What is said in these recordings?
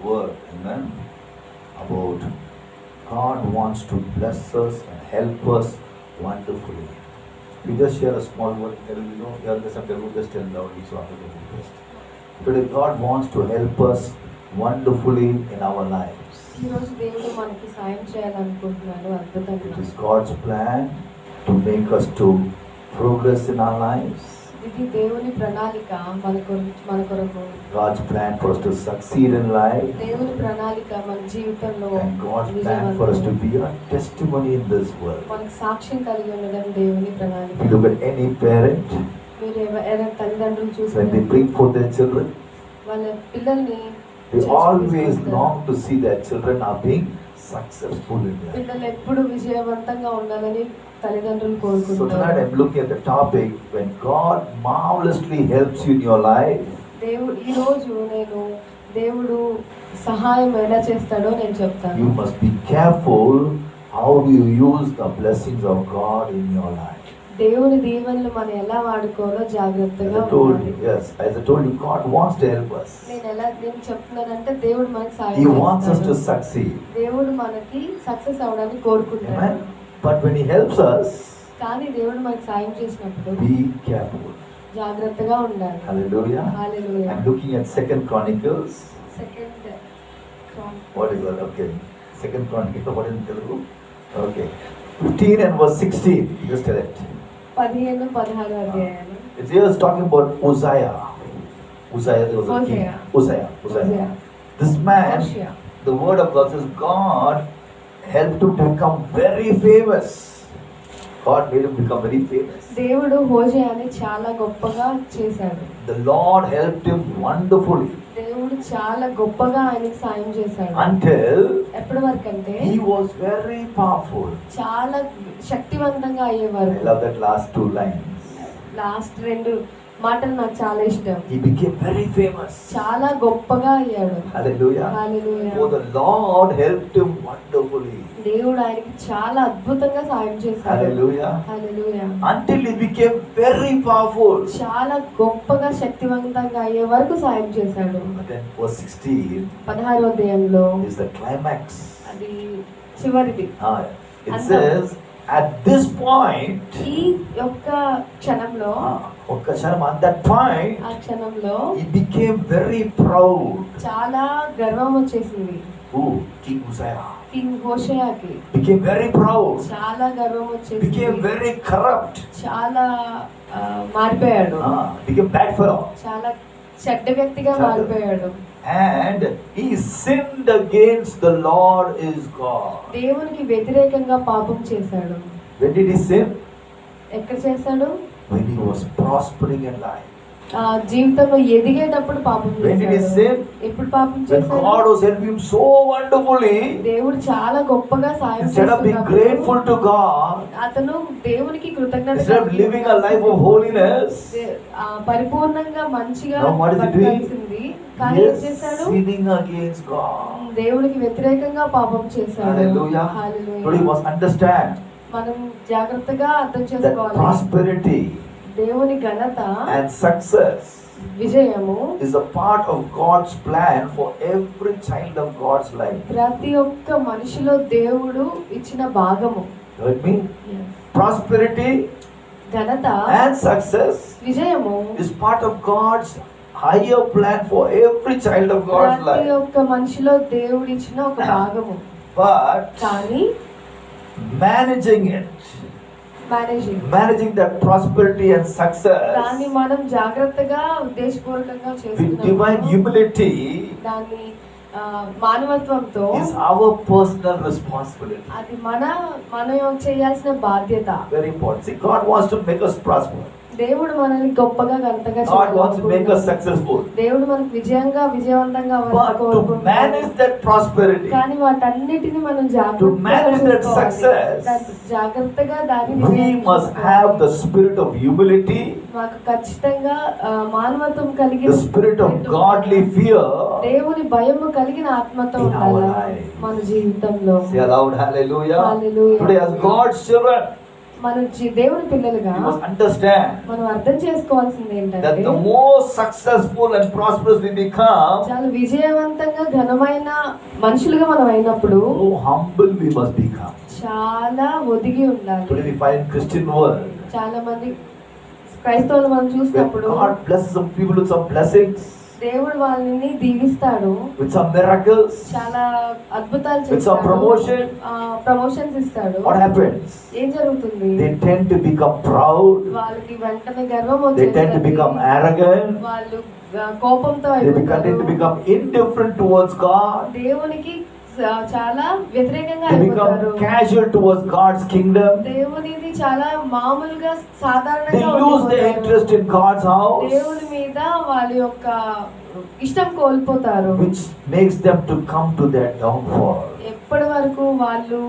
word, amen, about God wants to bless us and help us wonderfully. We just share a small word in Telugu, you know, here there's some Telugu, just tell loudly so after the best. Today God wants to help us wonderfully in our lives. ఈ రోజు దేవుడు మనకి సాయం చేయాలనుకుంటున్నాడు అద్భుతంగా. It is God's plan to make us to progress in our lives. ఇది దేవుని ప్రణాళిక మన కొరకు. God's plan for us to succeed in life. దేవుని ప్రణాళిక మన జీవితంలో. And God's plan for us to be a testimony in this world. మనకి సాక్ష్యం కలిగి ఉండడం దేవుని ప్రణాళిక. If you look at any parent, మీరు ఎవరైనా తల్లిదండ్రులు చూస్తే when they bring forth their children, వాళ్ళ పిల్లల్ని they always long to see their children are being successful in life. పిల్లలు ఎప్పుడు విజయవంతంగా ఉండాలని తల్లిదండ్రులు So కోరుకుంటారు. tonight I'm looking at the topic, when God marvelously helps you in your life. ఈ రోజు నేను దేవుడు సహాయం ఎలా చేస్తాడో నేను చెప్తాను. You must be careful how do you use the blessings of God in your life. దేవుని దీవెనలు మనం ఎలా వాడుకోవాలో జాగ్రత్తగా ఉండాలి. As I told you, God wants to help us. నేను చెప్తున్నానంటే దేవుడు మనకి సాయం He చేస్తాడు. wants us to succeed. దేవుడు మనకి సక్సెస్ అవడానికి కోరుకుంటాడు. Amen. But when He helps us, కానీ దేవుడు మనకి సాయం చేసినప్పుడు be careful. జాగ్రత్తగా ఉండాలి. Hallelujah. Hallelujah. I'm looking at 2 Chronicles. Second What is that? Okay. 2 Chronicles. What is in Telugu? Okay. 15 and verse 16. Just tell it. 15-16 అధ్యాయాలు. It's here talking about Uzziah. Uzziah was a king. Uzziah. This man, హోషేయ. the word of God says, God helped him to become very famous. God made him become very famous. దేవుడు హోషేయని చాలా గొప్పగా చేశాడు. The Lord helped him wonderfully దేవుడు చాలా గొప్పగా ఆయనకి సాయం చేశాడు. until ఎప్పటి వరకు అంటే he was very powerful. చాలా శక్తివంతంగా అయ్యేవారు. I love that last 2 lines. Last 2 మాటలు నాకు చాలా ఇష్టం. He became very famous. చాలా గొప్పగా అయ్యాడు. Hallelujah. Hallelujah. For the Lord helped him wonderfully. దేవుడు ఆయనకి చాలా అద్భుతంగా సాయం చేశాడు. Hallelujah. Hallelujah. Until he became very powerful. చాలా గొప్పగా శక్తివంతంగా అయ్యే వరకు సాయం చేశాడు. But then verse 16 16వ అధ్యాయంలో is the climax. అది చివరిది. It says, at this point, ఈ యొక్క క్షణంలో at that point, ఆ క్షణంలో he became very proud. చాలా గర్వం వచ్చేసింది. Who? King Uzziah. కింగ్ హోషేయకి Became very proud. చాలా గర్వం వచ్చేసింది. Became very corrupt. చాలా మారిపోయాడు. Became bad fellow. చాలా చెడ్డ వ్యక్తిగా మారిపోయాడు. And he sinned against the Lord his God. దేవునికి వ్యతిరేకంగా పాపం చేశాడు. When did he sin? ఎక్కడ చేశాడు? When he was prospering in life. జీవితంలో ఎదిగేటప్పుడు పాపం When did he చేశాడు. sin? ఎప్పుడు పాపం When చేశాడు? God was helping him so wonderfully, దేవుడు చాలా గొప్పగా సాయం instead of being చేస్తున్నప్పుడు grateful to God, అతను దేవునికి కృతజ్ఞత instead of living a life of holiness, పరిపూర్ణంగా మంచిగా now what is he doing? బతకాల్సింది. కానీ He ఏం is చేశాడు? sinning against God. దేవునికి వ్యతిరేకంగా పాపం చేశాడు. Hallelujah. Hallelujah. Today you must understand మనం జాగ్రత్తగా అర్థం that చేసుకోవాలి. prosperity దేవుని ఘనత and success Vijayamu is a part of God's plan for every child of God's life. ప్రతి ఒక్క మనిషిలో దేవుడు ఇచ్చిన భాగము. Heard me? Prosperity ఘనత and success Vijayamu is part of God's higher plan for every child of God's ప్రతి life. ఒక్క మనిషిలో దేవుడు ఇచ్చిన ఒక భాగము. But కానీ managing that prosperity and success దాన్ని మనం జాగ్రత్తగా ఉద్దేశపూర్వకంగా with చేస్తున్నాము. divine humility దాన్ని మానవత్వంతో is our personal responsibility. అది మనం చేయాల్సిన బాధ్యత. Very important. See, God wants to make us prosper. దేవుడు మనల్ని గొప్పగా ఘనతగా God wants to make us successful. దేవుడు మనకు విజయంగా But to manage that prosperity, కానీ వాటన్నిటిని మనం to manage that success, జాగ్రత్తగా దాన్ని we must have the spirit of humility, మాకు ఖచ్చితంగా మానవత్వం కలిగిన the spirit of godly fear దేవుని భయము కలిగిన ఆత్మతో in our ఉండాలి life. మన జీవితంలో. Say aloud, hallelujah. Hallelujah. Today as God's children, మన దేవుని పిల్లలుగా you must understand మనం అర్థం చేసుకోవాల్సింది that ఏంటంటే the more successful and prosperous we become, చాలా విజయవంతంగా ఘనమైన మనుషులుగా మనం అయినప్పుడు more humble we must become. చాలా ఒదిగి ఉండాలి. Today we find in Christian world, చాలా మంది క్రైస్తవులు మనం when చూసినప్పుడు God blesses some people with some blessings, దేవుడు వాళ్ళని దీవిస్తాడు, with some miracles, చాలా అద్భుతాలు with some చేస్తాడు, promotion, ప్రమోషన్స్ ఇస్తాడు. what happens? ఏం జరుగుతుంది? They tend to become proud, వాళ్ళకి వెంటనే గర్వం they tend to వచ్చేస్తుంది. become arrogant, వాళ్ళు కోపంతో they tend to అయిపోతారు. become indifferent towards God, దేవునికి చాలా వ్యతిరేకంగా they అయిపోతారు. become casual towards God's kingdom, దేవునిది చాలా మామూలుగా సాధారణంగా they lose their ఉండిపోతారు. interest in God's house, దేవుని మీద వాళ్ళ యొక్క ఇష్టం కోల్పోతారు. which makes them to come to their downfall. ఎప్పటి వరకు వాళ్ళు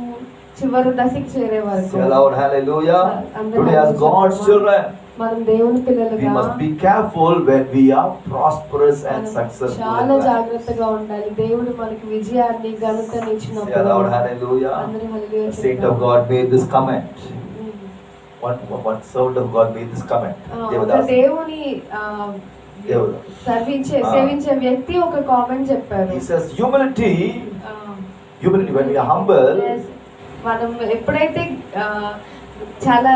చివరి దశకి చేరే వరకు. Say aloud, hallelujah. Today as God's children, మనం దేవుని we పిల్లలుగా must be careful when we are prosperous and మనం successful చాలా in life. జాగ్రత్తగా ఉండాలి. దేవుడు మనకి విజయాన్ని ఘనతని Say ఇచ్చినప్పుడు aloud, hallelujah. అందరూ హల్లెలూయా A saint of చెప్తాం. God made this comment. One servant of God made this comment. ఒక Devadas. దేవుని దేవుడు. సేవించే వ్యక్తి ఒక కామెంట్ చెప్పారు. He says humility, ఆ, when we are humble, yes, మనం ఎప్పుడైతే చాలా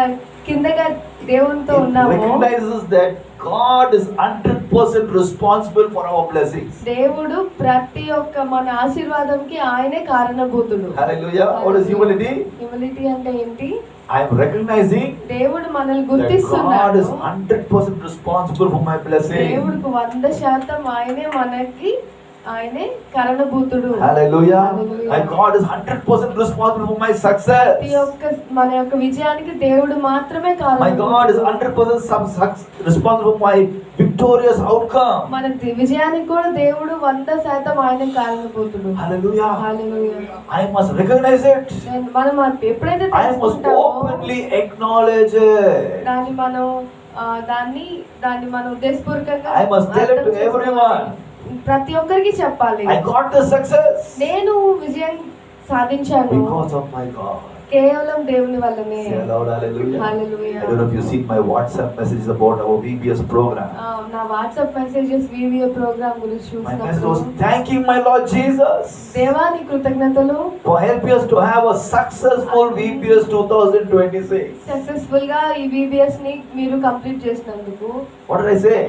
కిందగా దేవునితో it ఉన్నామో recognizes that God is 100% responsible for our blessings. దేవుడు ప్రతి ఒక్క మన ఆశీర్వాదంకి ఆయనే కారణభూతుడు. Hallelujah. What is humility? Humility అంటే ఏంటి? I am recognizing దేవుడు మనల్ని that God గుర్తిస్తున్నాడు. is 100% responsible for my blessing. దేవుడికి 100% ఆయనే మనకి ఆయనే కారణభూతుడు. Hallelujah. Hallelujah. My God is 100% responsible for my success. ప్రతి ఒక్క మన యొక్క విజయానికి దేవుడు మాత్రమే My God is కారణభూతుడు. 100% responsible for my victorious outcome. మన విజయానికి కూడా దేవుడు 100% ఆయన కారణభూతుడు. Hallelujah. Hallelujah. I must recognize it. మనం ఎప్పుడైతే I must తెలుసుకుంటామో openly acknowledge it. దాన్ని మనం దాన్ని మనం ఉద్దేశపూర్వకంగా I must tell it to అర్థం చేసుకోవాలి. everyone. ప్రతి ఒక్కరికి చెప్పాలి, I got the success నేను విజయం సాధించాను because of my God. కేవలం దేవుని వల్లనే. Say aloud, hallelujah. Hallelujah. I don't know if you see my WhatsApp messages about our VBS program. నా వాట్సాప్ మెసేజెస్ వీడియో ప్రోగ్రామ్ గురించి My message చూసినప్పుడు was thanking my Lord Jesus దేవాని కృతజ్ఞతలు, for helping us to have a successful VBS 2026. Successful గా ఈ VBS ని మీరు complete చేసినందుకు What did I say?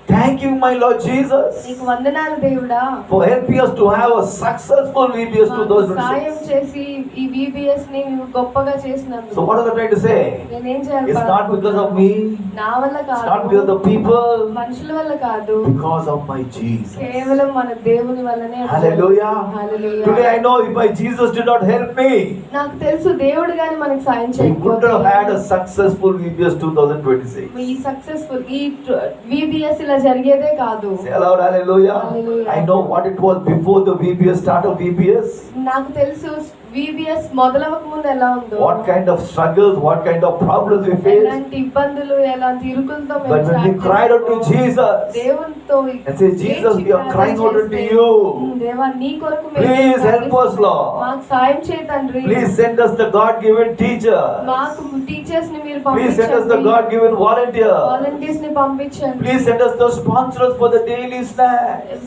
Thanking my Lord Jesus నీకు వందనాలు దేవుడా, for helping us to have a successful VBS మాకు సాయం 2026. చేసి ఈ విబిఎస్ ని నువ్వు గొప్పగా So చేసినందుకు. what was I trying to say? నేనేం చేయాలి? It's not because of me, నా వల్ల it's not because of కాదు, the people, మనుషుల వల్ల కాదు, because of my Jesus. కేవలం మన దేవుని వల్లనే. Hallelujah. Hallelujah. Today I know if my Jesus did not help me, నాకు తెలుసు దేవుడు గాని మనకి సాయం we wouldn't have had a చేయకపోతే successful VBS 2026. ఈ సక్సెస్ఫుల్ ఈ విబిఎస్ ఇలా జరిగేదే కాదు. Say aloud, hallelujah. Hallelujah. I know what it was before the VBS, start of VBS. నాకు తెలుసు విబిఎస్ మొదలవక ముందు ఎలా ఉందో, What kind of struggles, what kind of problems we faced. ఎలాంటి ఇబ్బందులు, ఎలాంటి ఇరుకులతో మేము But when we start cried out to చేసామో, Jesus దేవునితో and say, Jesus, we are crying out unto you. దేవా నీ కొరకు మేము Please help us, Lord. మాకు సాయం చేయ తండ్రి. Please send us the God-given teacher. మాకు టీచర్స్ ని మీరు Please send us the పంపించండి, God-given volunteer. వాలంటీర్స్ ని పంపించండి, Please send us the sponsors for the daily snacks.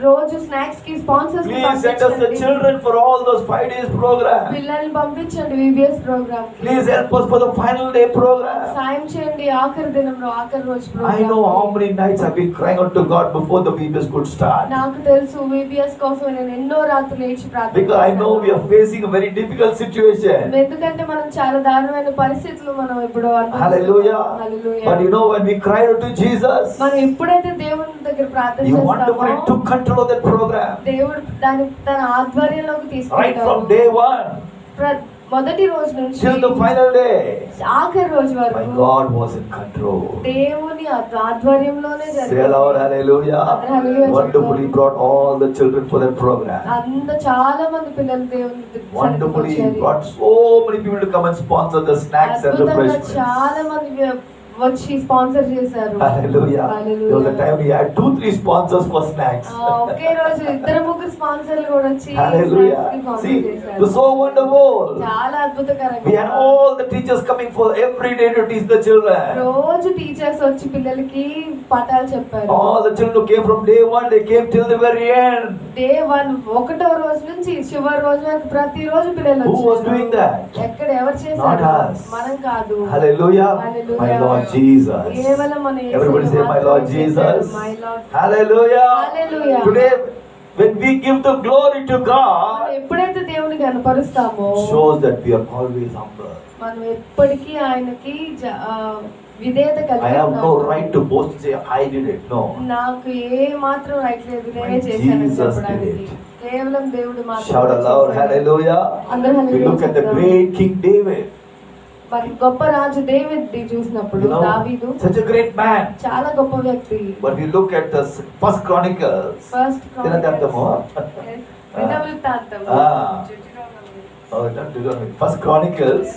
రోజు స్నాక్స్ కి స్పాన్సర్స్ ని Please send us the పంపించండి, children for all those 5 days program. పిల్లల్ని పంపించండి విబిఎస్ ప్రోగ్రామ్ కి. Please help us for the final day program. సాయం చేయండి ఆఖరి దినంలో, ఆఖరి రోజు I know programme. how many nights I've been crying out to God before the VBS could start. నాకు తెలుసు విబిఎస్ కోసం నేను ఎన్నో రాత్రులు లేచి Because I know we are facing a very difficult situation. ఎందుకంటే మనం చాలా దారుణమైన పరిస్థితులు మనం ఇప్పుడు అనుభవిస్తున్నాం. Hallelujah. Hallelujah. But you know when we cried out to Jesus, మనం ఎప్పుడైతే దేవుని దగ్గర ప్రార్థన He wonderfully చేస్తామో took control of that program. దేవుడు దాని తన ఆధ్వర్యంలోకి Right తీసుకుంటాడు. from day one మొదటి రోజు నుంచి till the final day, ఆఖరి రోజు my వరకు God was in control. దేవుని ఆధ్వర్యంలోనే Say aloud, జరిగింది. hallelujah. Hallelujah. Wonderfully brought all the children for that program. చాలా మంది పిల్లలు దేవుని సన్నిధికి Wonderfully వచ్చారు. brought so many people to come and sponsor the snacks and అద్భుతంగా refreshments. చాలా మంది వచ్చి స్పాన్సర్ చేశారు. Hallelujah. There was a time we had 2-3 sponsors for snacks. ఒకే రోజు 2-3 స్పాన్సర్లు కూడా వచ్చి Hallelujah. snacks కి sponsor See, చేశారు. it was so wonderful. చాలా We అద్భుతకరంగా had all the teachers coming for every day to teach the children. రోజు teachers వచ్చి పిల్లలకి పాఠాలు చెప్పారు. All the children who came from day one, they came till the very end. Day 1 ఒకటో రోజు నుంచి చివరి రోజు వరకు ప్రతిరోజు పిల్లలు Who was వచ్చారు. doing that? ఎక్కడ ఎవరు Not చేశారు? us. మనం కాదు. Hallelujah. Hallelujah. My Lord Jesus. కేవలం మన యేసు Everybody say, my మాత్రమే Lord చేశారు. Jesus. My Lord. Hallelujah. Hallelujah. Today, when we give the glory to మనం God, ఎప్పుడైతే దేవుని కనపరుస్తామో shows that we are always humble. మనం ఎప్పటికీ ఆయనకి విధేయత I కలిగి have no ఉన్నాము. right to boast and say, I did it. No. నాకు ఏ మాత్రం రైట్ లేదు నేనే My చేశానని Jesus చెప్పడానికి. did it. కేవలం దేవుడు మాత్రమే Shout aloud, చేశాడు. hallelujah. అందరూ We hallelujah look at the చెప్దాం. great King David. మరి గొప్ప రాజు డేవిడ్ చూసినప్పుడు You know, దావీదు such a great man. చాలా గొప్ప వ్యక్తి. But we look at the First Chronicles. First తినదంతము. వృత్తాంతం Ah. Oh, don't do that. First Chronicles.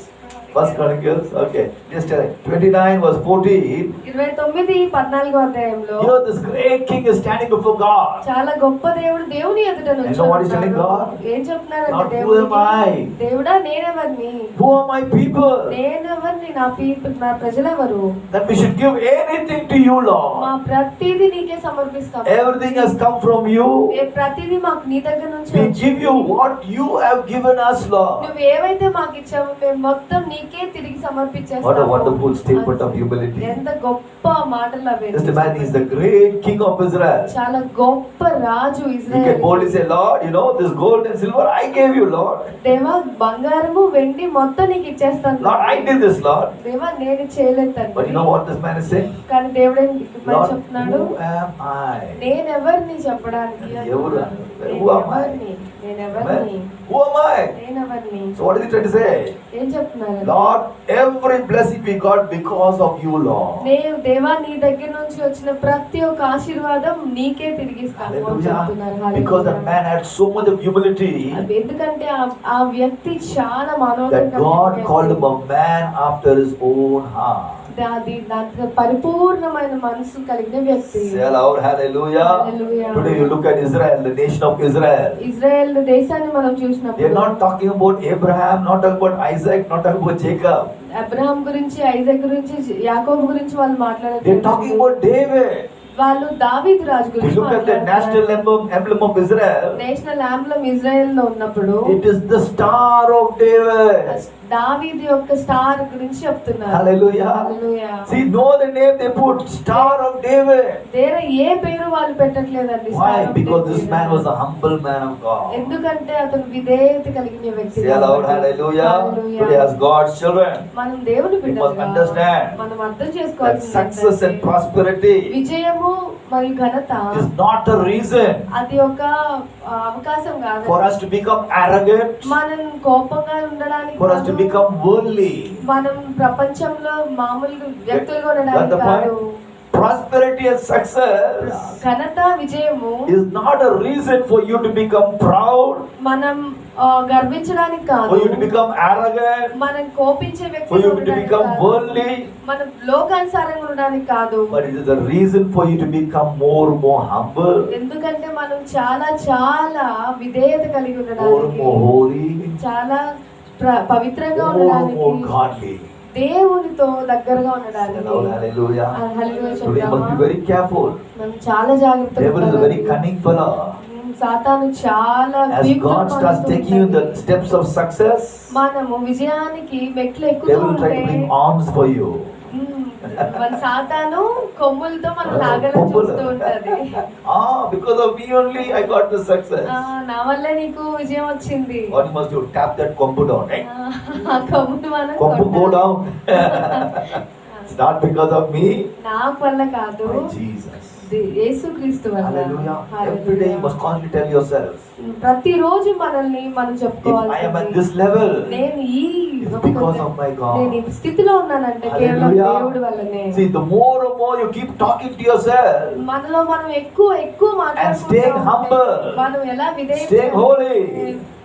Okay. Just 29 verse 14. 29:14 అధ్యాయంలో Here this great king is standing before God. చాలా గొప్ప దేవుడు దేవుని ఎదుట And know what he's telling God? ఏం చెప్తున్నారంటే Not who am I? దేవుడా నేనెవరిని? Who are my people? నేనెవరిని? నా పీపుల్ నా ప్రజలెవరు? That we should give anything to you, మా Lord. ప్రతిదీ నీకే సమర్పిస్తాం. Everything has come from you. ప్రతిదీ మాకు నీ దగ్గర నుంచి We వచ్చింది. give you what you have given us, Lord. నువ్వు ఏవైతే మాకు ఇచ్చావో మేము మొత్తం నీకే తిరిగి సమర్పించేస్తాము. What a wonderful statement of humility. ఎంత గొప్ప మాటలు అవి. Just imagine, he's the great king of Israel. చాలా గొప్ప రాజు He Israel. can boldly say, Lord, you know, this gold and silver I gave you, Lord. దేవా బంగారము వెండి మొత్తం నీకు ఇచ్చేస్తాను. Lord, I did this, Lord. దేవా నేను చేయలేదు తండ్రి. But you know what this man is saying? కానీ దేవుడు ఏం Lord, చెప్తున్నాడు? who am I? నేనెవరిని చెప్పడానికి ఎవరు? Who am I? నేనెవరిని? Who am I? నేనెవరిని? So what is he trying to say? ఏం చెప్తున్నారు? Lord, every blessing we got because of you, Lord. నేను దేవా నీ దగ్గర నుంచి వచ్చిన ప్రతి ఒక్క ఆశీర్వాదం నీకే తిరిగిస్తాను అని చెప్తున్నారు. Hallelujah. Because that man had so much of humility ఎందుకంటే ఆ వ్యక్తి చాలా మానవత్వం that కలిగిన God వ్యక్తి. called him a man after his own heart. దాంట్లో పరిపూర్ణమైన మనసు కలిగిన వ్యక్తి. Say aloud, hallelujah. Hallelujah. Today you look at Israel, the nation of Israel. Israel దేశాన్ని మనం They are చూసినప్పుడు not talking about Abraham, not talking about Isaac, not talking about Jacob. Abraham గురించి Isaac గురించి యాకోబు గురించి వాళ్ళు They are మాట్లాడారు. talking about David. వాళ్ళు దావీదు రాజు We గురించి look at the national emblem of Israel. National ఆంబ్లం Israel లో ఉన్నప్పుడు It is the star of David. దావీదు యొక్క స్టార్ గురించి చెప్తున్నారు. Hallelujah. Hallelujah. See, know the name they put, Star of David. వేరే ఏ పేరు వాళ్ళు పెట్టట్లేదండి. Why? Star of Because David. this man was a humble man of God. ఎందుకంటే అతను విధేయత కలిగిన వ్యక్తి. Say aloud, hallelujah. Today as God's children, మనం దేవుని we must బిడ్డలుగా understand మనం అర్థం that చేసుకోవాల్సింది success and ఏంటంటే, prosperity విజయము మరియు ఘనత is not a reason అది ఒక అవకాశం కాదు. for us to become arrogant, మనం కోపంగా ఉండడానికి for us to కాదు. become worldly. మనం ప్రపంచంలో మామూలు వ్యక్తులుగా Got ఉండడానికి the point? కాదు. Prosperity and success ఘనత విజయము is not a reason for you to become proud, మనం గర్వించడానికి కాదు. for you to become arrogant, మనం కోపించే for వ్యక్తిగా you to ఉండడానికి become కాదు. worldly, మనం లోకానుసారంగా ఉండడానికి కాదు. but it is a reason for you to become more humble, ఎందుకంటే మనం చాలా చాలా విధేయత కలిగి ఉండడానికి, more holy, చాలా పవిత్రంగా more ఉండడానికి, godly. దేవునితో దగ్గరగా ఉండడానికి. Hello, hallelujah. Hallelujah Today you must be చెప్తామా? very careful. మనం చాలా జాగ్రత్తగా Devil is a very ఉండాలి. cunning fellow. సాతాను చాలా As వీక్గా God starts పడుతూ taking you in the ఉంటాడు. steps of success, మనము విజయానికి మెట్లు ఎక్కుతూ devil will try to ఉంటే bring arms for you. మన సాతాను కొమ్ములతో మనం లాగాలని కొమ్ములు. చూస్తూ ఉంటది. Because of me only I got the success. నా వల్లే నీకు విజయం వచ్చింది. What you must do? Tap that kombu down, right? ఆ కొమ్మును మనం Kombu go కొట్టాలి. down. It's not because of me. నాకు వల్ల కాదు, By Jesus. యేసుక్రీస్తు వల్ల. Hallelujah. Every day you must constantly tell yourself, ప్రతిరోజు మనల్ని మనం if I am at చెప్పుకోవాలి, this level, నేను ఈ it's because of my నేను ఈ God. స్థితిలో ఉన్నానంటే కేవలం Hallelujah. దేవుడి వల్లనే. See, the more and more you keep talking to yourself, మనలో మనం ఎక్కువ And staying humble. మనం ఎలా staying holy,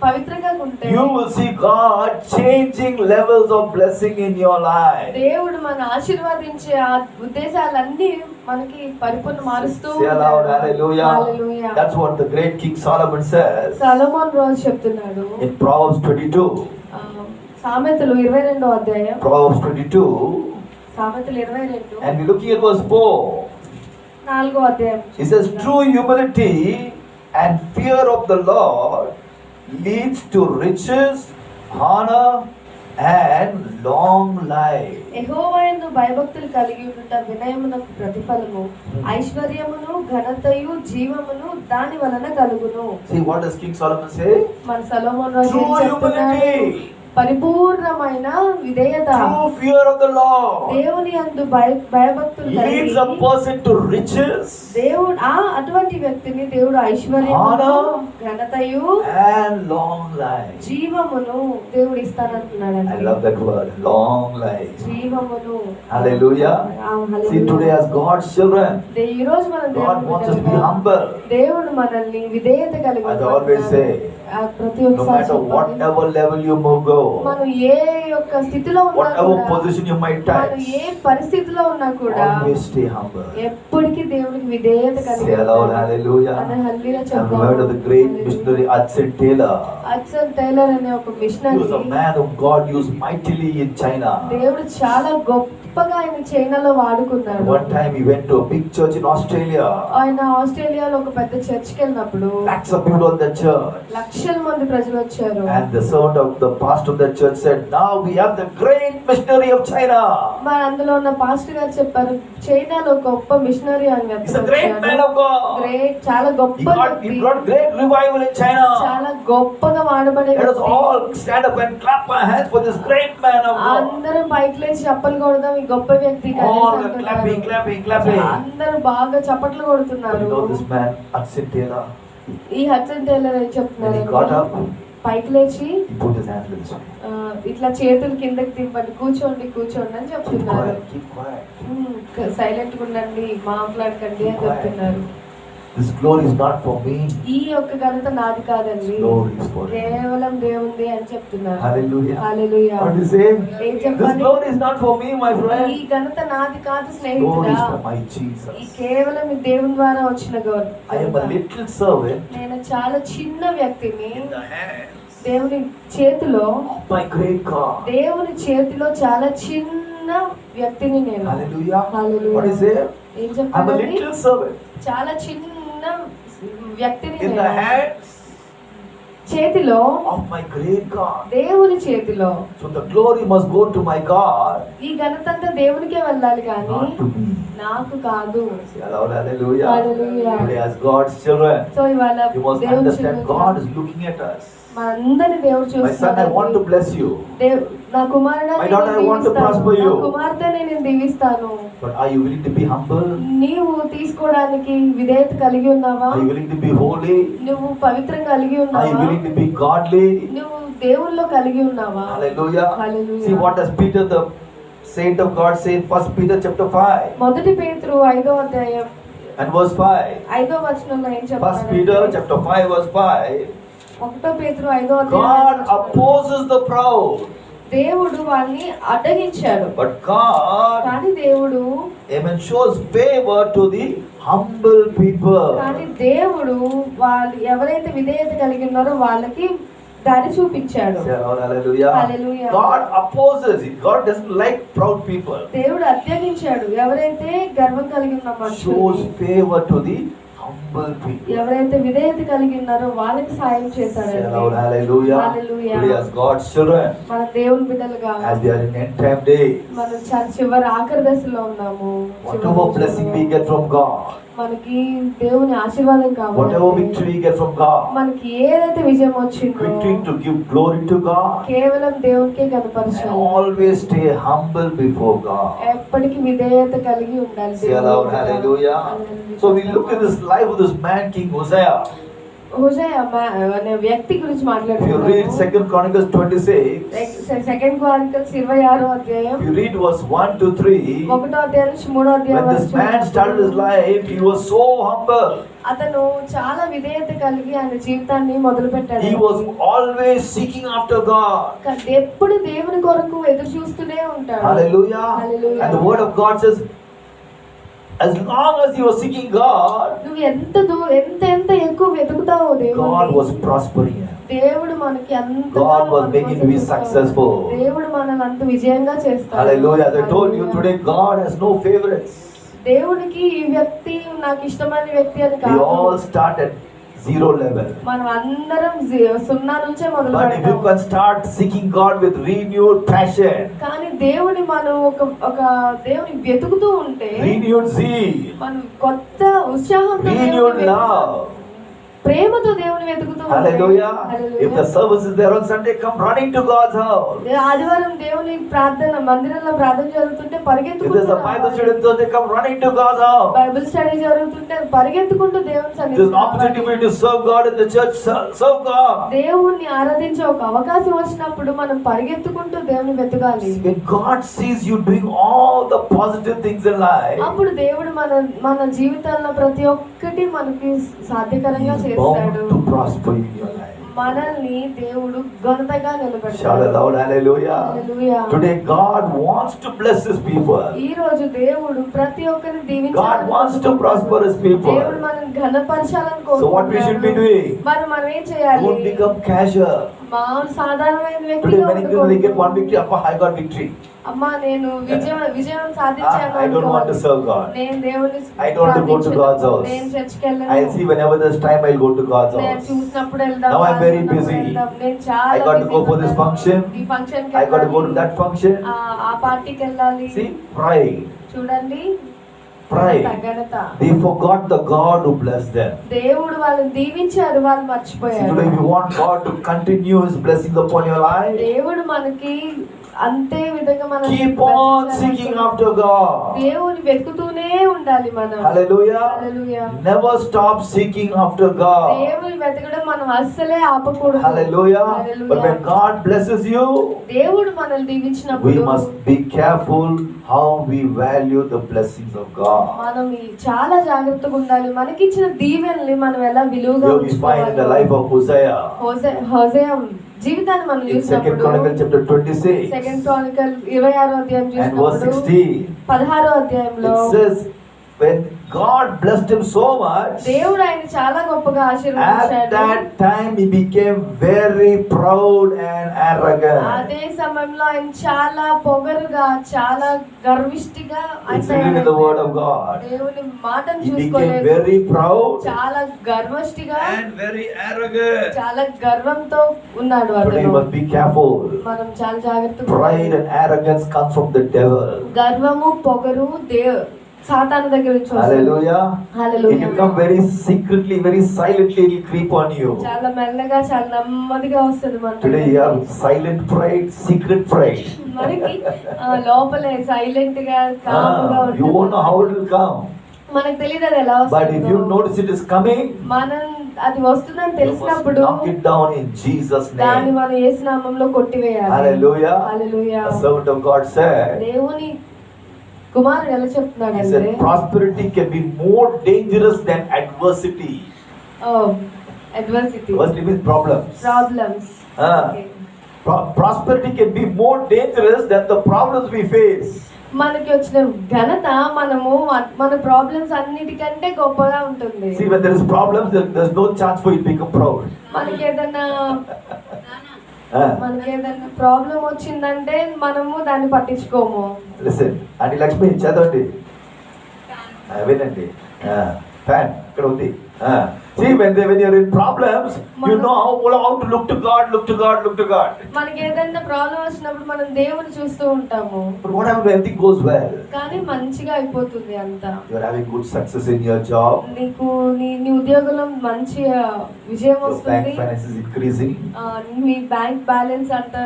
పవిత్రంగా ఉంటే you will see God changing levels of blessing in your life. దేవుడు మన ఆశీర్వదించే ఆ ఉద్దేశాలన్నీ మనకి పరిపూర్ణ మారుస్తూ Say aloud, ఉంటాడు. hallelujah. Hallelujah. That's what the great King Solomon says సొలొమోను రోజు చెప్తున్నాడు. in Proverbs 22. సామెతలు 22వ అధ్యాయం. Proverbs 22. సామెతలు 22. And we're looking at verse 4. 4వ అధ్యాయం. It says, true humility and fear of the Lord leads to riches, honor, and long life. యెహోవాయందు భయభక్తులు కలిగి ఉండుట వినయమునకు ప్రతిఫలము, ఐశ్వర్యమును ఘనతయు జీవమును దాని వలన కలుగును. See, what does King Solomon say? మన సొలొమోను రాజు ఏం True చెప్తున్నాడు? humility, పరిపూర్ణమైన విధేయత, true fear of the Lord దేవుని యందు భయభక్తులు leads a కలిగి person to riches దేవుడు అటువంటి వ్యక్తిని దేవుడు ఐశ్వర్యమును, Honor, ఘనతయు, and long life. జీవమును దేవుడు ఇస్తానంటున్నాడు. I love that word, long life. జీవమును. Hallelujah. See, today as God's children, ఈ రోజు మనం God wants us to be humble. దేవుడు మనల్ని విధేయత కలిగి As I always say, ప్రతి no ఒక్కసారి matter whatever level you may go, మనం ఏ యొక్క స్థితిలో ఉన్నా whatever కూడా, position you might మనం touch, ఏ పరిస్థితిలో ఉన్నా కూడా always stay humble. ఎప్పటికీ దేవుడికి విధేయత కలిగి Say aloud, ఉండాలి. hallelujah. మనం హల్లెలూయా I've చెప్దాం. heard of the great missionary Hudson Taylor. Hudson Taylor అనే ఒక He missionary was a man whom God used mightily in China. దేవుడు చాలా గొప్పగా ఆయన చైనాలో వాడుకున్నాడు. One time he went to a big church in Australia. ఆయన ఆస్ట్రేలియాలో ఒక పెద్ద చర్చికి వెళ్ళినప్పుడు Lakhs of people in that church. లక్షల మంది ప్రజలు వచ్చారు. And the servant of the pastor of that church said, now we have the great missionary of China. మరి అందులో ఉన్న పాస్టర్ గారు చెప్పారు, చైనాలో గొప్ప మిషనరీ అని He's a great man of God. Great, చాలా గొప్ప He brought great revival in China. చాలా గొప్పగా వాడబడే Let us all stand up and clap our hands for this great man of God. అందరం పైకి లేచి చప్పట్లు కొడదాం ఈ గొప్ప వ్యక్తి All are clapping, clapping, clapping. అందరూ బాగా చప్పట్లు But కొడుతున్నారు. you know this man, Hudson Taylor, ఈ హడ్సన్ టైలర్ ఏం when he got చెప్తున్నారు, up, పైకి లేచి he put his hands like this way. ఇట్లా చేతులు కిందకి దింపండి, కూర్చోండి కూర్చోండి అని Keep చెప్తున్నారు. quiet, keep quiet. సైలెంట్ గా ఉండండి, మాట్లాడకండి అని చెప్తున్నారు. This glory is not for me. ఈ యొక్క ఘనత నాది కాదండి, Glory is for him. కేవలం దేవుంది అని చెప్తున్నారు. Hallelujah. Hallelujah. What do you say? ఏం This చెప్పాలి? glory is not for me, my ఈ friend. ఘనత నాది కాదు Glory స్నేహితుడా, is for my ఈ Jesus. కేవలం ఈ దేవుని ద్వారా వచ్చిన I am a little servant నేను చాలా చిన్న వ్యక్తిని in the hands దేవుని చేతిలో, of my great God. దేవుని చేతిలో చాలా చిన్న వ్యక్తిని నేను. Hallelujah. Hallelujah. What is it? ఏం I'm a చెప్పాలి? little servant చాలా చిన్న వ్యక్తిని in the నేను. hands చేతిలో, of my great God. దేవుని చేతిలో. So the glory must go to my God, ఈ ఘనత అంతా దేవునికే వెళ్ళాలి కానీ not to me. నాకు కాదు. Say aloud, hallelujah. Hallelujah. Today as God's children, so ఇవాళ you must దేవుని understand చిన్న God is looking at us. మనందరినీ దేవుడు My son, I want to చూస్తున్నాడు. bless you. నా కుమారుడా My నేను daughter, I want to దీవిస్తాను. prosper you. నా కుమార్తెని నేను దీవిస్తాను. But are you willing to be humble? నీవు తీసుకోవడానికి విధేయత కలిగి ఉన్నావా? Are you willing to be holy? నువ్వు పవిత్రం కలిగి Are you ఉన్నావా? willing to be godly? నువ్వు దేవుల్లో కలిగి ఉన్నావా? Hallelujah. Hallelujah. See what does Peter, the saint of God, say in 1 Peter chapter 5 మొదటి పేతురు 5వ అధ్యాయం and verse 5. 5వ వచనంలో ఏం 1 Peter చెప్తారు? chapter 5 verse 5. 1 పేతురు 5వ అధ్యాయం God 5వ వచనం. opposes the proud, దేవుడు వారిని అడ్డగించాడు, but God, కానీ దేవుడు amen, shows favor to the humble people. కానీ దేవుడు వాళ్ళు ఎవరైతే విధేయత కలిగి ఉన్నారో వాళ్ళకి దారి చూపించాడు. Say aloud, hallelujah. Hallelujah. God opposes it. God doesn't like proud people. దేవుడు అడ్డగించాడు, ఎవరైతే గర్వం కలిగి ఉన్న Shows మనుషులు, favor to the humble people. ఎవరైతే విధేయత కలిగి ఉన్నారో వాళ్ళకి సాయం Say చేశాడండి. aloud, hallelujah. Hallelujah. Today as God's children, మన దేవుని బిడ్డలుగా as we are in end time days, మనం చాలా చివరి ఆఖరి దశలో ఉన్నాము. whatever blessing we get from God, మనకి దేవుని ఆశీర్వాదం whatever కావాలి. victory we get from God, మనకి ఏదైతే విజయం వచ్చిందో victory to give glory to God, కేవలం దేవునికే and కనపరచాలి. always stay humble before God. ఎప్పటికీ విధేయత కలిగి ఉండాలి. Say aloud, hallelujah. So we look at this life of this man, King Hosea. హోషేయ అనే వ్యక్తి గురించి If you read మాట్లాడుతున్నాము. 2 Chronicles 26, సెకండ్ క్రానికల్స్ 26వ అధ్యాయం if you read verse 1 to 3, 1వ అధ్యాయం నుంచి 3వ అధ్యాయం when this man started his వరకు life, he was so humble. అతను చాలా విధేయత కలిగి ఆయన జీవితాన్ని మొదలు పెట్టాడు. He was always seeking after God. కానీ ఎప్పుడు దేవుని కొరకు ఎదురు చూస్తూనే ఉంటాడు. Hallelujah. Hallelujah. And the word of God says, as long as he was seeking God, నువ్వు ఎంత ఎక్కువ వెతుకుతావో God దేవుడిని, was prospering him. దేవుడు మనకి అంత God was making him be successful. దేవుడు మనల్ని అంత విజయంగా చేస్తాడు. Hallelujah. As I told you today, God has no favorites. దేవుడికి ఈ వ్యక్తి నాకు ఇష్టమైన వ్యక్తి అని We కాదు. all start at zero level. మనం అందరం సున్నా నుంచే మొదలు But if you పెడతాం. can start seeking God with renewed passion, కానీ దేవుని మనం ఒక దేవుని వెతుకుతూ ఉంటే renewed zeal, మనం కొత్త ఉత్సాహంతో renewed దేవుని love. ప్రేమతో దేవుని వెతుకుతూ ఉంటే, Hallelujah. Hallelujah. If the service is there on Sunday, come running to God's house. ఆదివారం దేవుని ప్రార్థన మందిరంలో ప్రార్థన జరుగుతుంటే If పరిగెత్తుకుంటూ there's a Bible study on Thursday, come running to God's house. Bible study జరుగుతుంటే పరిగెత్తుకుంటూ దేవుని There's an opportunity for you to serve God in the church, serve God. దేవుణ్ణి ఆరాధించే ఒక అవకాశం వచ్చినప్పుడు మనం పరిగెత్తుకుంటూ దేవుని వెతకాలి. When God sees you doing all the positive things in life, అప్పుడు దేవుడు మన జీవితంలో ప్రతి ఒక్కటి మనకి సాధ్యకరంగా He is చేస్తాడు. bound to prosper in your life. మనల్ని దేవుడు ఘనతగా Shout నిలబెడతాడు. aloud, hallelujah. Hallelujah. Today God wants to bless His people. ఈ రోజు దేవుడు ప్రతి ఒక్కరిని God దీవించాలని wants to prosper His people. దేవుడు మనల్ని ఘనపరచాలని So what we should be కోరుకుంటున్నాడు. doing? మనం ఏం చేయాలి? Don't become casual. మామూలు సాధారణమైన Today వ్యక్తిగా many people they get one ఉండకూడదు. victory, Appa, I got victory. అమ్మా నేను విజయం సాధించాను I don't want to అనుకోవాలి. serve God. నేను దేవుని I don't want to go to God's house. నేను చర్చికి వెళ్ళను. I'll see whenever there's time, I'll go to God's నేను house. చూసినప్పుడు వెళ్దాం. Now I'm very చూసినప్పుడు busy. వెళ్దాం. నేను చాలా I got to go busy for this ఉన్నాను. function. ఈ ఫంక్షన్ కి I got to go to వెళ్ళాలి. that function. ఆ పార్టీకి వెళ్ళాలి. See, pride. చూడండి Pride. ఘనత. They forgot the God who blessed them. దేవుడు వాళ్ళని దీవించారు, వాళ్ళు See, మర్చిపోయారు. today if you want God to continue His blessings upon your life, దేవుడు మనకి అంతే విధంగా మనం keep on seeking after God. దేవుని వెతుకుతూనే ఉండాలి మనం. Hallelujah. హల్లెలూయా. Never stop seeking after God. దేవుని వెతకడం మనం అస్సలే ఆపకూడదు. Hallelujah. Hallelujah. But when God blesses you, దేవుడు మనల్ని we దీవించినప్పుడు must be careful how we value the blessings of God. మనం చాలా జాగ్రత్తగా ఉండాలి. మనకిచ్చిన దీవెనల్ని మనం ఎలా విలువగా Here we find in the life of Hosea. హోసేయ జీవితాన్ని మనం In 2 చూసినప్పుడు Chronicles chapter 26 సెకండ్ క్రానికల్ 26వ అధ్యాయం and verse చూసినప్పుడు 16, 16వ అధ్యాయంలో it says, when God blessed him so much, దేవుడు ఆయన చాలా గొప్పగా at ఆశీర్వదించాడు. that time he became very proud and arrogant. అదే సమయంలో ఆయన చాలా పొగరుగా, చాలా గర్విష్టిగా It's written in the word of God. దేవుని మాటను He became చూసుకోలేదు. very proud చాలా గర్విష్టిగా, and very arrogant. చాలా గర్వంతో ఉన్నాడు Today you అతను. must be careful. మనం చాలా జాగ్రత్తగా Pride ఉండాలి. and arrogance comes from the devil. గర్వము పొగరు సాతాను దగ్గర నుంచి వస్తుంది. Hallelujah. Hallelujah. It will come very secretly, very silently, it will creep on you. చాలా మెల్లగా, చాలా నెమ్మదిగా వస్తుంది మన Today you have silent pride, secret pride. మనకి లోపలే సైలెంట్ గా కాముగా You won't know ఉంటుంది. how it will come. మనకు తెలియదు అది ఎలా But if you వస్తుందో. notice it is coming, మనం అది వస్తుందని you must తెలిసినప్పుడు knock it down in Jesus' దాన్ని name. మనం యేసు నామములో కొట్టివేయాలి. Hallelujah. Hallelujah. A servant of God said, దేవుని కుమారుడు ఎలా he చెప్తున్నాడంటే said, prosperity can be more dangerous than adversity. Adversity, Adversity means problems. Problems. Prosperity can be more dangerous than the problems we face. మనకి వచ్చిన ఘనత మన problems అన్నిటికంటే గొప్పగా ఉంటుంది. See, when there is problems, there's no chance for you to become proud. మనకి ఏదైనా Ah. Problem వచ్చిందంటే మనము దాన్ని పట్టించుకోము. Listen, Aunty Lakshmi, చదవండి. వినండి. ఫ్యాన్ ఇక్కడ ఉంది. See, when you're in problems, you know how to look to God, look to God, look to God. మనకి ఏదైనా ప్రాబ్లం వచ్చినప్పుడు మనం దేవుని చూస్తూ ఉంటాము. But what happens when everything goes well? కానీ మంచిగా అయిపోతుంది అంతా. You're having good success in your job. నీకు నీ ఉద్యోగంలో మంచి విజయం Your bank వస్తుంది. finance is increasing. Me bank balance అంతా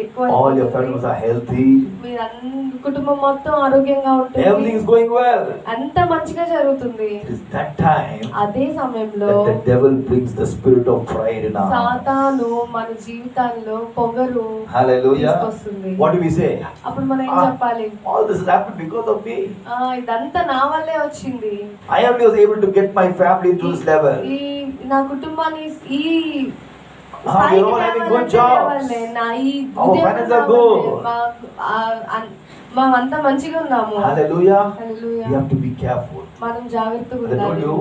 ఎక్కువ All your అయిపోతుంది. families are healthy. మీ కుటుంబం మొత్తం ఆరోగ్యంగా ఉంటుంది. Everything is going well. అంతా మంచిగా జరుగుతుంది. It is that time అదే సమయంలో that the devil brings the spirit of pride in our heart. సాతాను మన జీవితాల్లో పొగరు Hallelujah. తీసుకొస్తుంది. What do we say? అప్పుడు మనం ఏం చెప్పాలి? All this has happened because of me. ఇదంతా నా వల్లే వచ్చింది. I am just able to get my family to this level. ఈ నా కుటుంబాన్ని ఈ స్థాయికి all having good తేవాలంటే jobs. తేవాలే. నా ఈ Our ఉద్యోగం finances are రావాలి. good. మేమంతా మంచిగా ఉన్నాము. Hallelujah. Hallelujah. You have to be careful. మనం జాగ్రత్తగా I told ఉండాలి. you,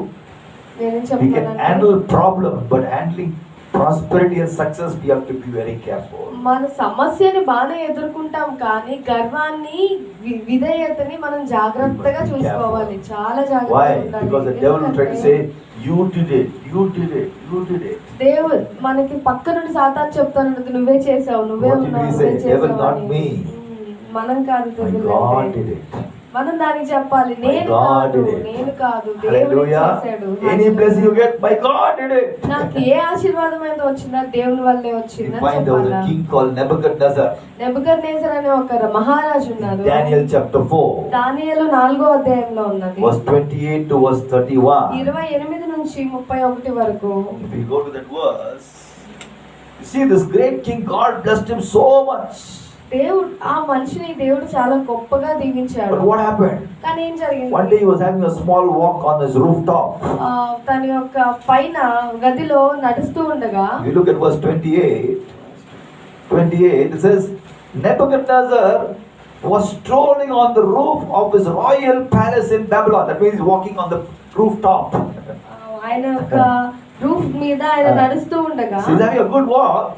నేనేం we can చెప్తానంటే handle problems, but handling prosperity and success, we have to be very careful. మన సమస్యని బాగానే ఎదుర్కొంటాం కానీ గర్వాన్ని విధేయతని మనం జాగ్రత్తగా We must be చూసుకోవాలి. చాలా Why? జాగ్రత్తగా ఉండాలి. Because the devil will try to ఎందుకంటే say, you did it, you did it, you did it. దేవుడు మనకి పక్క నుండి సాతాను చెప్తాను, నువ్వే చేసావు, నువ్వే What did ఉన్నావు, we నువ్వే say? Devil, చేసావు not అని. me. మనం కాదు My దేవుడు God అంటే. did it. మనం దానికి చెప్పాలి, My నేను God కాదు, did it. నేను కాదు, దేవుడు Hallelujah. చేశాడు. Any blessing you get, my God did it. నాకు ఏ ఆశీర్వాదం అయితే వచ్చిందా దేవుని వల్లే You వచ్చిందని find there was చెప్పాలా. a king called Nebuchadnezzar. Nebuchadnezzar అనే ఒక మహారాజు ఉన్నారు. Daniel chapter 4, దానియేలు 4వ అధ్యాయంలో ఉన్నది. verse 28 to verse 31. 28 నుంచి 31 వరకు. If you go to that verse, you see this great king, God blessed him so much. దేవుడు ఆ మనిషిని దేవుడు చాలా గొప్పగా దీవించాడు. But what happened? కానీ ఏం జరిగింది? One day he was having a small walk on his rooftop. తన యొక్క పైన గదిలో నడుస్తూ ఉండగా, If you look at verse 28, it says, Nebuchadnezzar was strolling on the roof of his royal palace in Babylon. That means he's walking on the rooftop. ఆయన యొక్క roof మీద ఆయన నడుస్తూ ఉండగా, So he's having a good walk.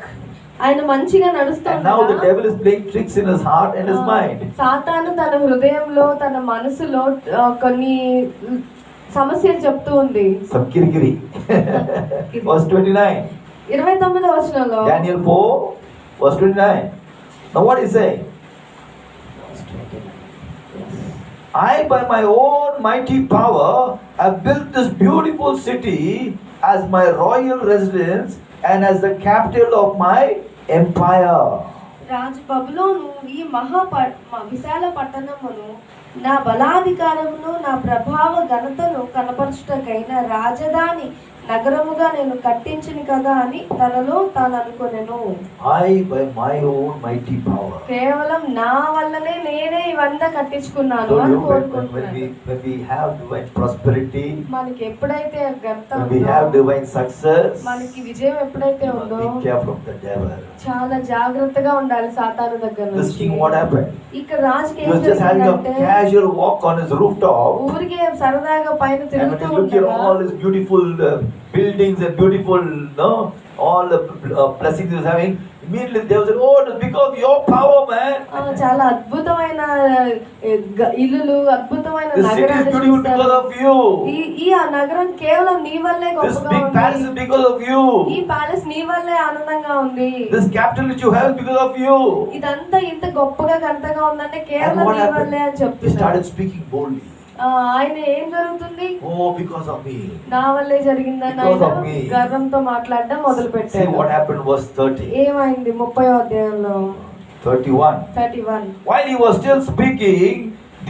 ఆయన మంచిగా నడుస్తూ And now the ఉండగా devil is playing tricks in his heart and his mind. సాతాను తన హృదయంలో తన మనసులో కొన్ని సమస్యలు చెప్తూ ఉంది. Some kirikiri. Verse 29. 29వ వచనంలో Daniel 4, verse 29. Now what is saying? I by my own mighty power have built this beautiful city as my royal residence and as the capital of my empire. రాజు బబులోను ఈ విశాల పట్టణమును నా బలాధికారమును నా ప్రభావ ఘనతను కనపరచుటకైన రాజధాని నగరముగా నేను కట్టించిన కదా అని తనలో తాను అనుకొనెను. I by my own mighty power. కేవలం నా వల్లనే నేనే ఇవంతా కట్టించుకున్నాను So అని when కోరుకుంటున్నాను. we have divine prosperity, మనకి ఎప్పుడైతే ఘనత when we ఉందో, have divine success, మనకి విజయం ఎప్పుడైతే you must ఉందో, be careful of the devil. చాలా జాగ్రత్తగా ఉండాలి సాతాను దగ్గర This నుంచి. king, what happened? ఇక్కడ రాజుకి He ఏం was just having a జరిగిందంటే, casual walk on his rooftop. ఊరికే సరదాగా పైన And when తిరుగుతూ you look at ఉండగా all his beautiful buildings and beautiful, all the blessings he was having, immediately they said, "Oh, it is because of your power, man. చాలా అద్భుతమైన ఇల్లులు, అద్భుతమైన This city is నగరాలు beautiful చూస్తారు. because of you. ఈ ఆ నగరం కేవలం నీ వల్లే This గొప్పగా big palace is ఉంది. because of you. ఈ ప్యాలెస్ నీ వల్లే ఆనందంగా ఉంది. This capital which you have is because of you." ఇదంతా ఇంత గొప్పగా గంతగా ఉందంటే And కేవలం what నీ happened? వల్లే అని He చెప్తున్నారు. started speaking boldly. ఆయన ఏం జరుగుతుంది? Oh, because of me. నా వల్లే జరిగిందని Because of ఆయన me. గర్వంతో మాట్లాడడం మొదలు See పెట్టాడు. what happened, verse 30. ఏమైంది 30వ అధ్యాయంలో 31. 31. While he was still speaking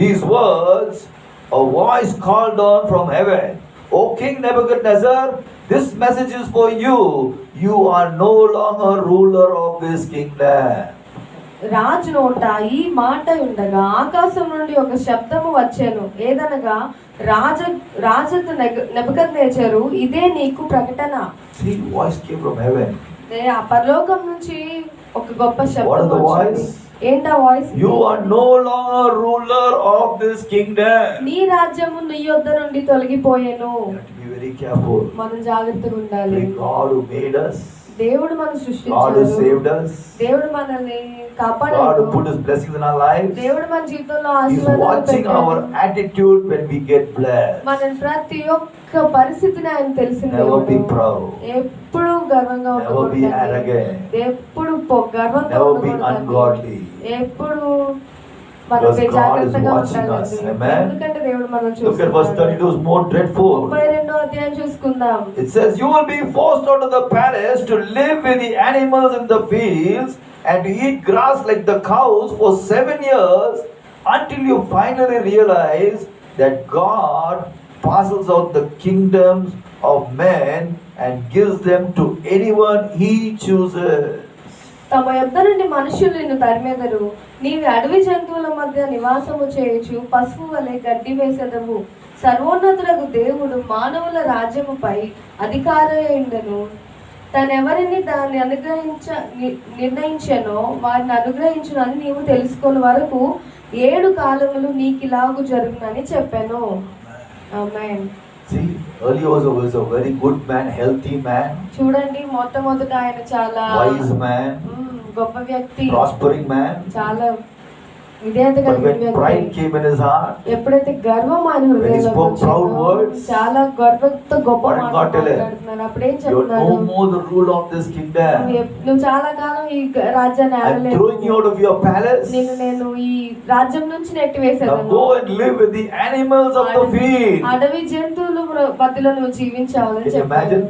these words, a voice called down from heaven, "O King Nebuchadnezzar, this message is for you. You are no longer ruler of this kingdom." రాజు నోట ఈ మాట ఉండగా ఆకాశం నుండి ఒక శబ్దము వచ్చెను. ఏదనగా రాజు నెబుకద్నెజరు, ఇదే నీకు ప్రకటన. See, voice came from heaven. ఆ పరలోకం నుంచి ఒక గొప్ప What is శబ్దం the వచ్చింది. voice? ఏంటా voice? You are no longer ruler of this kingdom. నీ రాజ్యము నీ యొద్ద నుండి తొలగిపోయెను. You have to be very careful. మనం జాగ్రత్తగా ఉండాలి. The God who made us, దేవుడు మనం God who సృష్టించాడు. saved us, దేవుడు మనల్ని God కాపాడాడు. who put His blessings in our lives, దేవుడు మన జీవితంలో He's ఆశీర్వాదాలు watching our పెట్టాడు. attitude when we get blessed. మన ప్రతి ఒక్క పరిస్థితిని ఆయన తెలిసిన Never be దేవుడు. proud. ఎప్పుడు గర్వంగా Never be ఉండకూడదు. arrogant. ఎప్పుడు గర్వంతో Never be ఉండకూడదు. ungodly. ఎప్పుడు మనం Because God is జాగ్రత్తగా watching us. ఉండాలి. Amen. ఎందుకంటే దేవుడు మనం Look at verse 32, is more dreadful. 32వ అధ్యాయం చూసుకుందాం. It says, "You will be forced out of the palace to live with the animals in the fields and to eat grass like the cows for 7 years until you finally realize that God passes out the kingdoms of men and gives them to anyone He chooses." తమ యొద్ద నుండి మనుషులు నిన్ను తరిమెదరు, నీవి అడవి జంతువుల మధ్య నివాసము చేయొచ్చు, పశువు వలె గడ్డి వేసెదవు. సర్వోన్నతులకు దేవుడు మానవుల రాజ్యముపై అధికారయుండెను. తనెవరిని దాన్ని నిర్ణయించానో వారిని అనుగ్రహించునని నీవు తెలుసుకునే వరకు 7 కాలములు నీకిలాగు జరుగునని చెప్పాను. ఆమేన్. See, earlier was a very good man, healthy man, చూడండి, మొట్టమొదట ఆయన చాలా wise man, గొప్ప వ్యక్తి, prospering man. చాలా విధేయత But కలిగిన when pride వ్యక్తి. came in his heart, ఎప్పుడైతే గర్వం ఆయన when he హృదయంలో spoke proud words, చాలా గర్వంతో గొప్ప what did మాటలు God tell him? మాట్లాడుతున్నాడు. అప్పుడేం you are చెప్తున్నాడు? no more the ruler of this kingdom. నువ్వు చాలా కాలం ఈ రాజ్యాన్ని I'm ఆడలేదు. throwing you out of your palace. నేను ఈ రాజ్యం నుంచి Now నెట్టివేశాను. go and live with the animals of the field. అడవి జంతువులు మధ్యలో నువ్వు జీవించాలని Can you చెప్పాడు. imagine?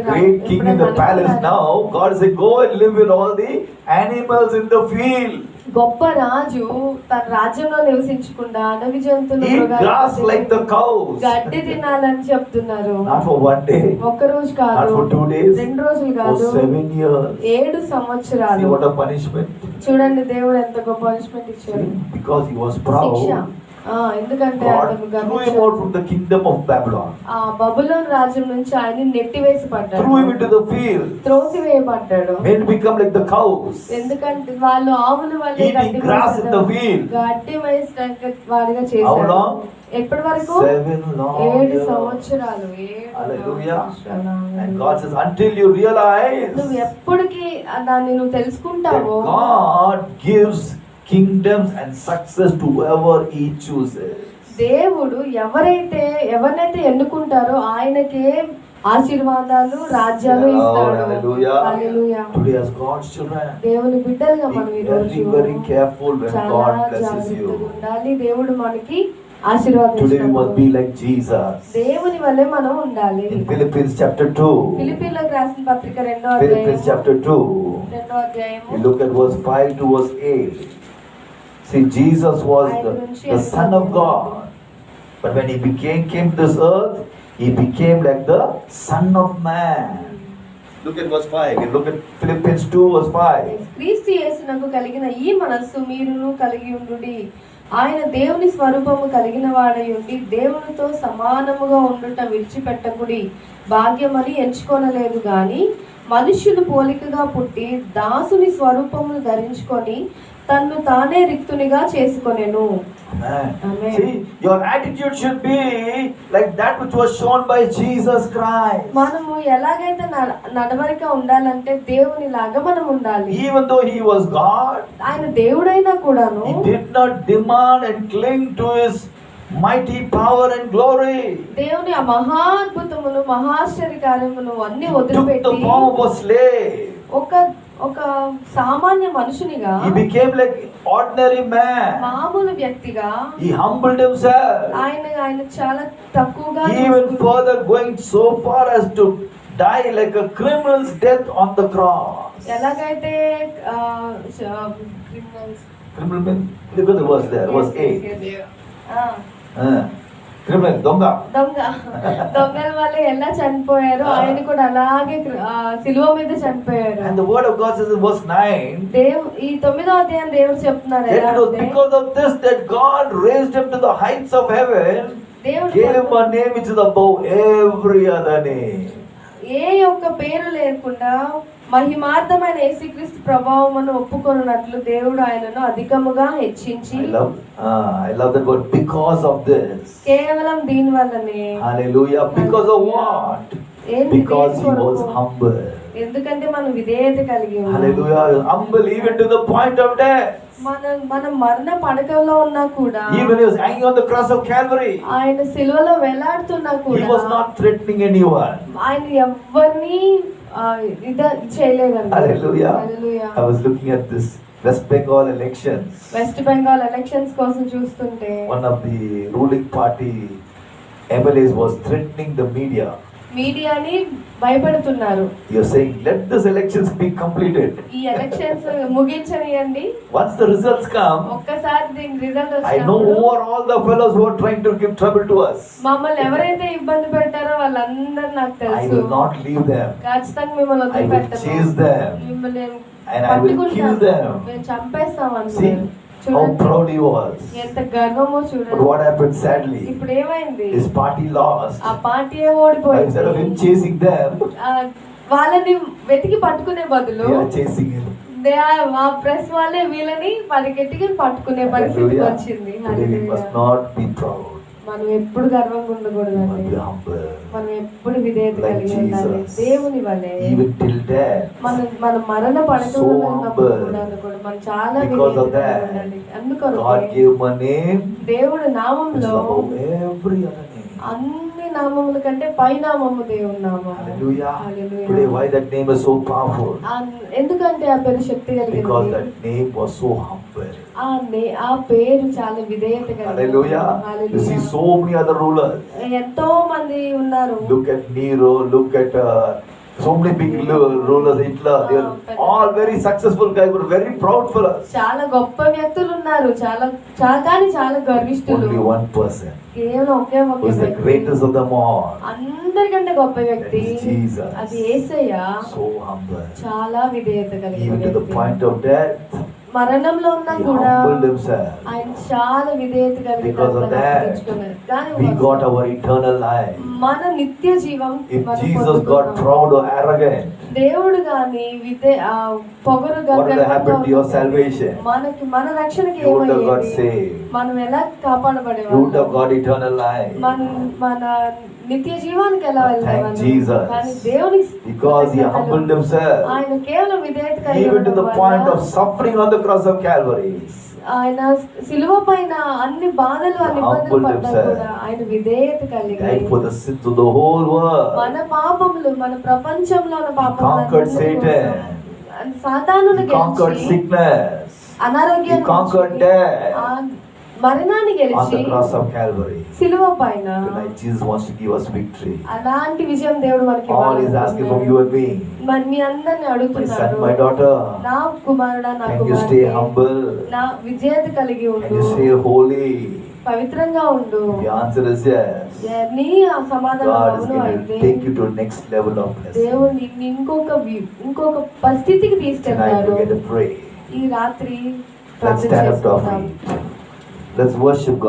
Great king in the palace now. God said, go and live with all the animals in the field. గొప్ప రాజు తన రాజ్యంలో నివసించకుండా అడవి జంతువులు Eat grass like the cows. గడ్డి తినాలని చెప్తున్నారు. Not for one day, ఒక్క రోజు కాదు, not for 2 days, 2 రోజులు for కాదు, 7 years. 7 See సంవత్సరాలు. what a punishment. చూడండి, దేవుడు ఎంత గొప్ప పనిష్మెంట్ ఇచ్చాడు. Because he was శిక్ష. proud, ఎందుకంటే God threw him out from the kingdom of Babylon. ఆ బబులోను రాజ్యం నుంచి ఆయన నెట్టివేసి పడ్డాడు, Threw him into the field. త్రోసివేయబడ్డాడు. Men become like the cows, ఎందుకంటే వాళ్ళు ఆవుల వల్లే eating grass in the field. గడ్డి వేసడానికి వాడిగా How చేశారు. long? ఎప్పటి వరకు? 7 long 7 years. సంవత్సరాలు. Hallelujah. 7 సంవత్సరాలు. And God says, until you realize నువ్వు ఎప్పటికీ దాన్ని నువ్వు that తెలుసుకుంటావో, God gives kingdoms and success to whoever He chooses. దేవుడు ఎవరినైతే ఎన్నుకుంటారో ఆయనకే ఆశీర్వాదాలు, రాజ్యాలు ఇస్తాడు. Hallelujah. హల్లెలూయా. Today as God's children, దేవుని బిడ్డలుగా మనం be ఈ రోజు very careful when చాలా God blesses జాగ్రత్తగా you. ఉండాలి. దేవుడు మనకి ఆశీర్వాదం Today we must ఇస్తాడు. be like Jesus. దేవుని వల్లే మనం ఉండాలి. In Philippians chapter 2, ఫిలిప్పీయులకు రాసిన పత్రిక 2వ Philippians అధ్యాయం, chapter 2, 2వ అధ్యాయము. we look at verse 5 to verse 8. See, Jesus was the Son of God. But when He came to this earth, He became like the Son of Man. Look at verse 5. You look at Philippians 2 verse 5. క్రీస్తు యేసునకు కలిగిన ఈ మనస్సు మీరును కలిగి ఉండుడి. ఆయన దేవుని స్వరూపము కలిగిన వాడై ఉండి దేవునితో సమానముగా ఉండుట విడిచిపెట్టకుడి. భాగ్యమని ఎంచుకొనలేదు గాని మనుష్యులు పోలికగా పుట్టి దాసుని స్వరూపమును ధరించుకొని తన్ను తానే రిక్తునిగా చేసుకొనెను. Amen. Amen. See, your attitude should be like that which was shown by Jesus Christ. మనము ఎలాగైతే నడవడిక ఉండాలంటే దేవుని లాగా మనం ఉండాలి. Even though He was God, ఆయన దేవుడైనా కూడాను He did not demand and cling to His mighty power and glory. దేవుని ఆ మహాద్భుతములు, మహాశ్చర్య కార్యములు అన్ని He took the వదిలిపెట్టి form of a slave. ఒక సామాన్య మనుషునిగా, He became like ordinary man. మామూలు వ్యక్తిగా He humbled Himself. ఆయన చాలా తక్కువగా Even further going so far as to die like a criminal's death on the cross. ఎలాగైతే Criminal means, look at the verse there, verse 8. Criminal, donga. దొంగల వల్ల ఎలా చనిపోయారు, ఆయన కూడా అలాగే సిలువ మీద చనిపోయారు. And the word of God says in verse 9, ఈ 9వ అధ్యాయం దేవుడు చెప్తున్నారు, that it was because of this that God raised Him to the heights of heaven, gave Him a name which is above every other name. ఏ యొక్క పేరు లేకుండా మహిమార్థమైన యేసుక్రీస్తు ప్రభావమును ఒప్పుకొనున్నట్లు దేవుడు ఆయనను అధికముగా హెచ్చించి. I love that word, because of this. కేవలం దీని వల్లనే. Hallelujah. Because of what? Because He was humble. ఎందుకంటే మనం విధేయత కలిగి ఉన్నాం. Hallelujah. Humble even to the point of death. మనం మరణ పడకలో ఉన్నా కూడా, Even He was hanging on the cross of Calvary, ఆయన సిలువలో వేలాడుతున్నా He కూడా was not threatening anyone. ఆయన ఎవరిని చేయలేదండి. Hallelujah. Hallelujah. I was looking at this West Bengal elections. West Bengal elections కోసం చూస్తుంటే One of the ruling party MLAs was threatening the media. మీడియాని భయపెడుతున్నారు. You're saying, let this elections be completed. ఈ elections ముగించనియండి. Once the results come, ఒక్కసారి దీని result I know who are all the fellows who are trying to give trouble to us. మమ్మల్ని ఎవరైతే ఇబ్బంది పెట్టారో వాళ్ళందరూ నాకు I తెలుసు. will not leave them. ఖచ్చితంగా మిమ్మల్ని I will వదిలిపెట్టను. chase them. మిమ్మల్ని And I will kill them. మేము చంపేస్తాం See అన్నారు. how proud he was. ఎంత గర్వమో But చూడండి. what happened sadly? ఇప్పుడు ఏమైంది? His party lost. ఆ పార్టీయే Instead of him ఓడిపోయింది. chasing them, వాళ్ళని వెతికి పట్టుకునే బదులు they are chasing him. మా ప్రెస్ వాళ్ళే వీళ్ళని పరిగెట్టుకుని పట్టుకునే పరిస్థితి Hallelujah. వచ్చింది. Today we must not be proud. మనం ఎప్పుడు గర్వంగా We must ఉండకూడదండి. be humble. మనం ఎప్పుడు విధేయత Like కలిగి ఉండాలి. Jesus. దేవుని వలె Even till death. మన మరణ పడకలో So ఉన్నప్పుడు humble. కూడా మనం చాలా Because of విధేయత that, కలిగి ఉండాలి. అందుకని God gave him a name దేవుడు which is నామంలో above every other name. అన్ని నామముల కంటే పై నామము దేవుని నామము. Hallelujah. Hallelujah. Today, why that name is so powerful? ఎందుకంటే ఆ పేరు శక్తి Because కలిగింది. that name was so humble. ఆ పేరు చాలా విధేయత కలిగింది. Hallelujah. You see so many other rulers. ఎంతో మంది ఉన్నారు. Look at Nero, look at so many big rulers, Hitler. They are all very successful guys, but very proud fellows. చాలా గొప్ప వ్యక్తులు ఉన్నారు. కానీ చాలా గర్విష్ఠులు. Only one person కేవలం ఒకే ఒక who is the వ్యక్తి. greatest of them all. అందరికంటే గొప్ప వ్యక్తి That is Jesus. అది యేసయ్య. So humble. చాలా విధేయత కలిగిన Even to the వ్యక్తి. point of death, మరణంలో ఉన్నా he కూడా humbled himself. ఆయన చాలా విధేయత కలిగి Because of that, we got our eternal life. మన నిత్య జీవం If మనం Jesus పొందుతున్నాం. got proud or arrogant, దేవుడు గాని పొగరుగా what would have happened to your గర్వంగా salvation? మన రక్షణకి You would have got ఏమయ్యేది? saved. మనం ఎలా You would have కాపాడబడేవాళ్ళం? got eternal life. మన నిత్య జీవానికి ఎలా Thank వెళ్ళేవాళ్ళం? Jesus. కానీ దేవునికి Because he humbled himself, ఆయన కేవలం విధేయత కలిగి even to the ఉండడం point వల్ల of suffering on the cross of Calvary. ఆయన సిలువ పైన అన్ని బాధలు అన్ని ఇబ్బందులు Humbled పడ్డా himself. కూడా ఆయన విధేయత కలిగి Died for the sins of the whole world. మన పాపములు మన ప్రపంచంలో ఉన్న Conquered Satan. సాతానును He conquered గెలిచి sickness. అనారోగ్యాన్ని He conquered గెలిచి, death. ఆ మరణాన్ని On గెలిచి the cross of Calvary. సిలువ పైన Tonight Jesus wants to give us victory. అలాంటి విజయం దేవుడు మనకి All is asking from you and me. మరి మీ అందరిని My son, అడుగుతున్నాడు, my daughter, నా కుమారుడా నా can you stay కుమార్తె humble? నా విజేత కలిగి Can ఉండు, you stay holy? పవిత్రంగా ఉండు. The answer is yes. నీ ఆ సమాధానం God is అవును going అయితే to take you to next level of blessing. దేవుడు నిన్ను ఇంకొక పరిస్థితికి Tonight తీసుకెళ్తాడు. we're going to pray. ఈ రాత్రి Let's stand up to our ప్రార్థన feet. Let's worship God.